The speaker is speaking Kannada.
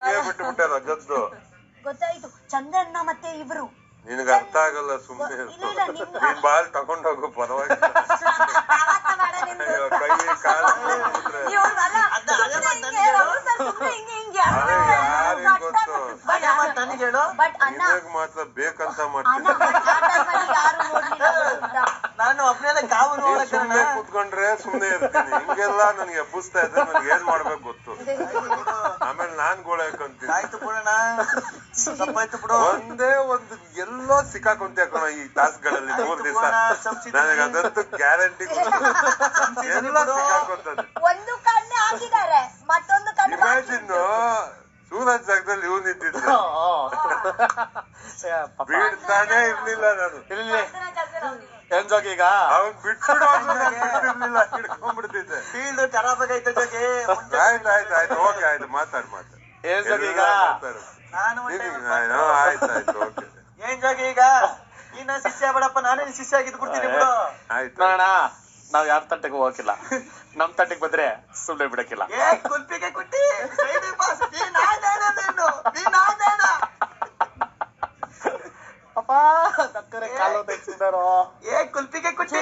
ಬಿಟ್ಟುಬಿಟ್ಟಾರ ಜದ್ದು ಗೊತ್ತಾಯ್ತು. ಚಂದ್ರಣ್ಣ ಮತ್ತೆ ಇಬ್ರು. ನಿನಗೆ ಅರ್ಥ ಆಗಲ್ಲ, ಸುಮ್ಮನೆ ನೀನ್ ಬಾಲ್ ತಗೊಂಡೋಗು, ಪರವಾಗಿಲ್ಲ. ಕೈ ಕಾಲ ಮಾತ್ರ ಬೇಕಂತ ಮಾಡ್ತೀನಿ. ನಾನು ಒಬ್ಬನೇ ಕಾವು ಸುಮ್ಮನೆ ಕುತ್ಕೊಂಡ್ರೆ ಸುಮ್ನೆ ಇರ್ತೀನಿ. ಹಿಂಗೆಲ್ಲ ನನ್ಗೆ ಎಬ್ಬಿಸ್ತಾ ಇದ್ರೆ ನನ್ಗೆ ಏನ್ ಮಾಡ್ಬೇಕು ಗೊತ್ತು. ಆಮೇಲೆ ನಾನ್ ಗೋಳ ಹಾಕೊಂತೀನಿ. ಆಯ್ತು ಬಿಡೋಣ, ತಪ್ಪಾಯ್ತು ಬಿಡು. ಒಂದೇ ಒಂದು ಎಲ್ಲೋ ಸಿಕ್ಕಾಕೊಂತ ಕಣ ಈ ತಾಸ್ಗಳಲ್ಲಿ 3 ದಿವಸ. ನನಗೆ ಅದಂತೂ ಗ್ಯಾರಂಟಿ ಎಲ್ಲ ಸಿಕ್ಕಾಕೊಂತದ್ದು. ಒಂದು ಕಣ್ಣು ಹಾಕಿದ್ದಾರೆ, ಮತ್ತೊಂದು ಕಣ್ಣು ಇಮ್ಯಾಜಿನ್ ಸೂರಜ್ ಜಾಗದಲ್ಲಿ ಇವ್ ನಿಂತಿದ್ದ, ಬೀಳ್ತಾನೆ ಇರ್ಲಿಲ್ಲ. ನಾನು ಏನ್ ಜೋಗಿ ಈಗ ಅವನ್ ಬಿಟ್ಬಿಟ್ಟಿರ್ಲಿಲ್ಲ, ಹಿಡ್ಕೊಂಡ್ಬಿಡ್ತಿದ್ದೆ. ಫೀಲ್ಡ್ ಖರಾಬ್ ಆಗೈತೆ ಜೋಗಿ. ಆಯ್ತು ಓಕೆ, ಆಯ್ತು ಮಾತಾಡ್. ಏನ್ ಜೋಗಿ ಈಗ ಆಯ್ತಾಯ್ತು ಓಕೆ. ಏನ್ ಜೋಗಿ ಈಗ ನೀನ ಶಿಷ್ಯ ಬೇಡಪ್ಪ, ನಾನೇ ಶಿಷ್ಯ ಆಗಿದ್ ಬಿಡ್ತೀನಿ ಬಿಡು. ಆಯ್ತು ನೋಡೋಣ, ನಾವ್ ಯಾರ ತಟ್ಟೆಗೂ ಹೋಗಿಲ್ಲ. ನಮ್ ತಟ್ಟೆಗೆ ಬಂದ್ರೆ ಸುಮ್ನೆ ಬಿಡಕ್ಕಿಲ್ಲ. ಕುಲ್ಪಿಗೆ ಕುಟ್ಟಿ ಅಪ್ಪ ಕಾಲು ತೆಗ್ಸಿದಾರೋ. ಕುಲ್ಪಿಗೆ ಕುಟ್ಟಿ